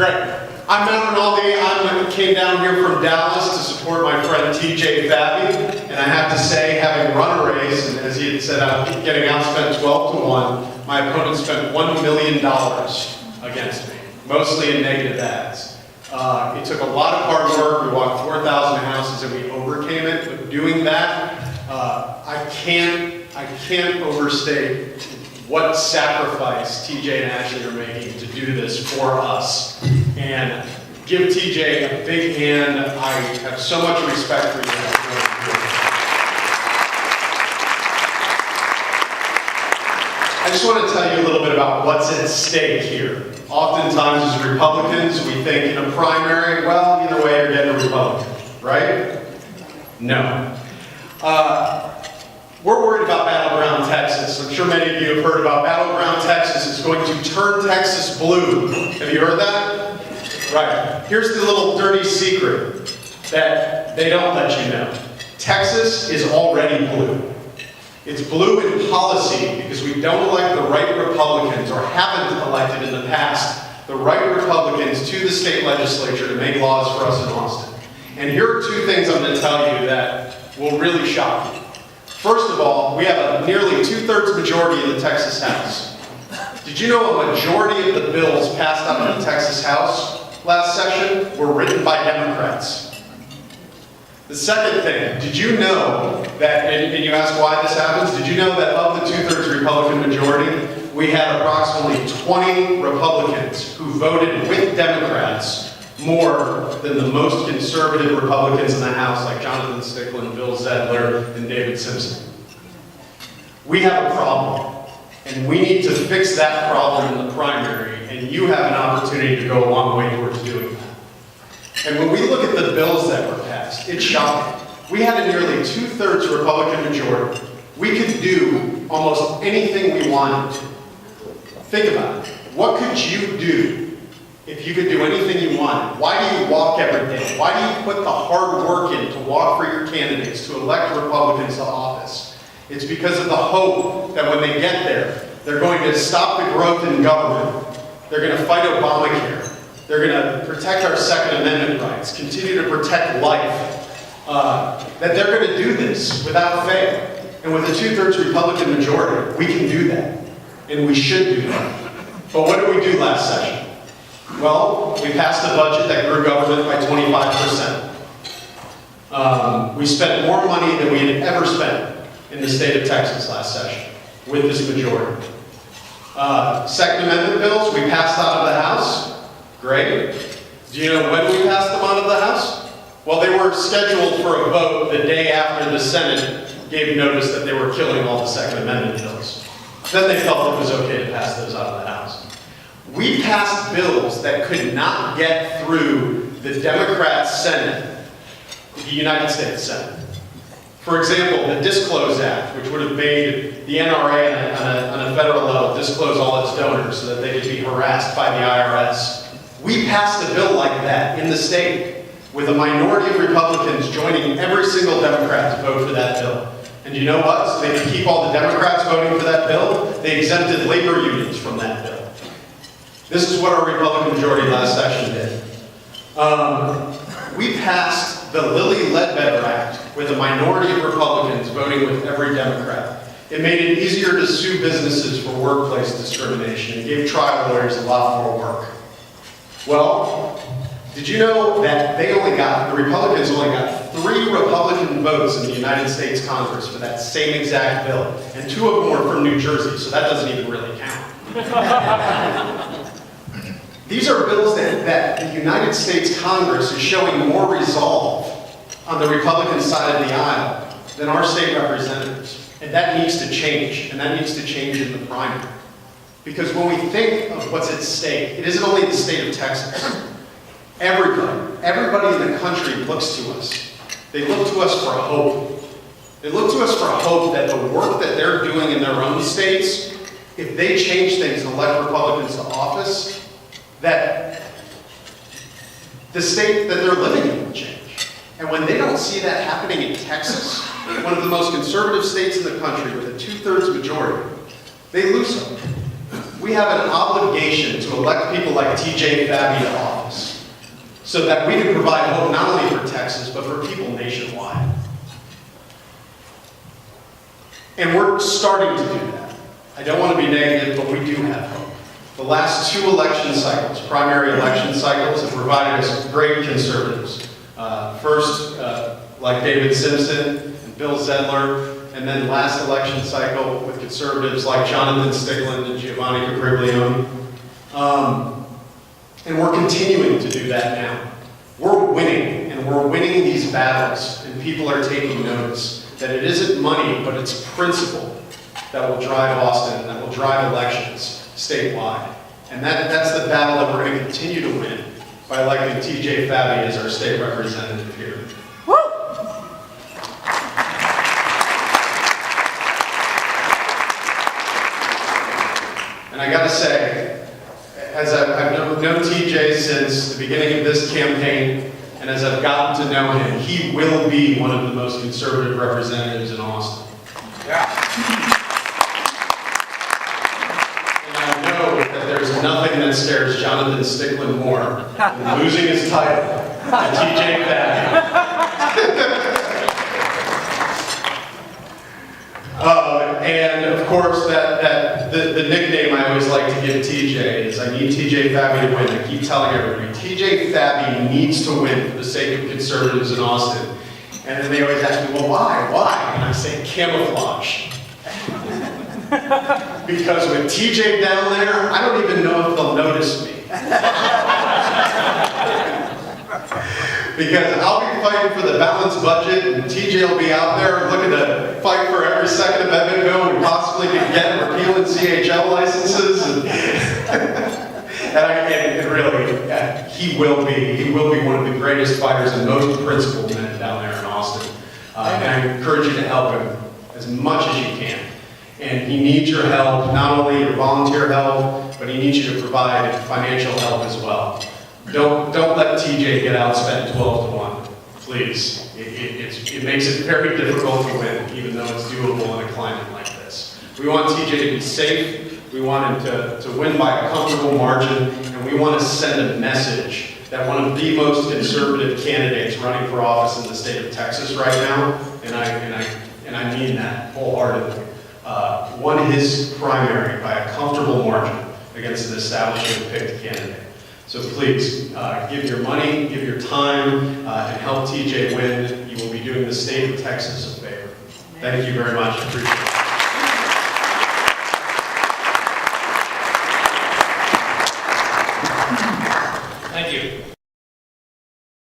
Great. I'm Matt Rinaldi. I came down here from Dallas to support my friend TJ Fabby, and I have to say, having run a race, and as he had said, I'm getting outspent 12-1, my opponent spent $1 million against me, mostly in negative ads. It took a lot of hard work. We walked 4,000 houses and we overcame it, but doing that, I can't overstate what sacrifice TJ and Ashley are making to do this for us. And give TJ a big hand. I have so much respect for you. I just want to tell you a little bit about what's at stake here. Oftentimes as Republicans, we think in a primary, well, either way you're getting a Republican, right? No. We're worried about Battleground Texas. I'm sure many of you have heard about Battleground Texas. It's going to turn Texas blue. Have you heard that? Right. Here's the little dirty secret that they don't let you know. Texas is already blue. It's blue in policy because we don't elect the right Republicans, or haven't elected in the past, the right Republicans to the state legislature to make laws for us in Austin. And here are two things I'm going to tell you that will really shock you. First of all, we have a nearly 2/3 majority in the Texas House. Did you know a majority of the bills passed out in the Texas House last session were written by Democrats? The second thing, did you know that, and you ask why this happens, did you know that of the 2/3 Republican majority, we had approximately 20 Republicans who voted with Democrats more than the most conservative Republicans in the House, like Jonathan Stickland, Bill Zedler, and David Simpson? We have a problem, and we need to fix that problem in the primary, and you have an opportunity to go a long way towards doing that. And when we look at the bills that were passed, it's shocking. We had a nearly 2/3 Republican majority. We could do almost anything we wanted to. Think about it. What could you do if you could do anything you wanted? Why do you walk every day? Why do you put the hard work in to walk for your candidates, to elect Republicans to office? It's because of the hope that when they get there, they're going to stop the growth in government. They're going to fight Obamacare. They're going to protect our Second Amendment rights, continue to protect life. That they're going to do this without fail. And with a 2/3 Republican majority, we can do that. And we should do that. But what did we do last session? Well, we passed a budget that grew government by 25%. We spent more money than we had ever spent in the state of Texas last session with this majority. Second Amendment bills, we passed out of the House. Great. Do you know when we passed them out of the House? Well, they were scheduled for a vote the day after the Senate gave notice that they were killing all the Second Amendment bills. Then they felt it was okay to pass those out of the House. We passed bills that could not get through the Democrat Senate, the United States Senate. For example, the Disclose Act, which would have made the NRA on a federal level disclose all its donors so that they could be harassed by the IRS. We passed a bill like that in the state with a minority of Republicans joining every single Democrat to vote for that bill. And you know what? So they could keep all the Democrats voting for that bill, they exempted labor unions from that bill. This is what our Republican majority last session did. We passed the Lilly Ledbetter Act with a minority of Republicans voting with every Democrat. It made it easier to sue businesses for workplace discrimination. It gave trial lawyers a lot more work. Well, did you know that the Republicans only got 3 Republican votes in the United States Congress for that same exact bill? And 2 of them were from New Jersey, so that doesn't even really count. These are bills that the United States Congress is showing more resolve on the Republican side of the aisle than our state representatives. And that needs to change, and that needs to change in the primary. Because when we think of what's at stake, it isn't only the state of Texas. Everybody in the country looks to us. They look to us for hope. They look to us for hope that the work that they're doing in their own states, if they change things and elect Republicans to office, that the state that they're living in will change. And when they don't see that happening in Texas, one of the most conservative states in the country with a 2/3 majority, they lose hope. We we have an obligation to elect people like TJ Fabby to office so that we can provide hope not only for Texas, but for people nationwide. And we're starting to do that. I don't want to be negative, but we do have hope. The last 2 election cycles, primary election cycles, have provided us great conservatives. First, like David Simpson and Bill Zedler, and then last election cycle with conservatives like Jonathan Stickland and Giovanni Capriglione. And we're continuing to do that now. We're winning, and we're winning these battles, and people are taking notice that it isn't money, but it's principle that will drive Austin, that will drive elections statewide. And that's the battle that we're going to continue to win by electing TJ Fabby as our state representative here. Woo! And I got to say, as I've known TJ since the beginning of this campaign, and as I've gotten to know him, he will be one of the most conservative representatives in Austin. Yeah. There's nothing that scares Jonathan Stickland more than losing his title to TJ Fabby. And of course, the nickname I always like to give TJ is I need TJ Fabby to win. I keep telling everybody, TJ Fabby needs to win for the sake of conservatives in Austin. And then they always ask me, well, why? Why? And I say, camouflage. Because with TJ down there, I don't even know if they'll notice me. Because I'll be fighting for the balanced budget, and TJ will be out there looking to fight for every Second Amendment bill we possibly can get, repealing CHL licenses. And really, he will be one of the greatest fighters and most principled men down there in Austin. And I encourage you to help him as much as you can. And he needs your help, not only your volunteer help, but he needs you to provide financial help as well. Don't let TJ get outspent 12-1, please. It makes it very difficult to win, even though it's doable in a climate like this. We want TJ to be safe, we want him to win by a comfortable margin, and we want to send a message that one of the most conservative candidates running for office in the state of Texas right now, and I mean that wholeheartedly, won his primary by a comfortable margin against an established and picked candidate. So please, give your money, give your time, and help TJ win. You will be doing the state of Texas a favor. Thank you very much. I appreciate it. Thank you.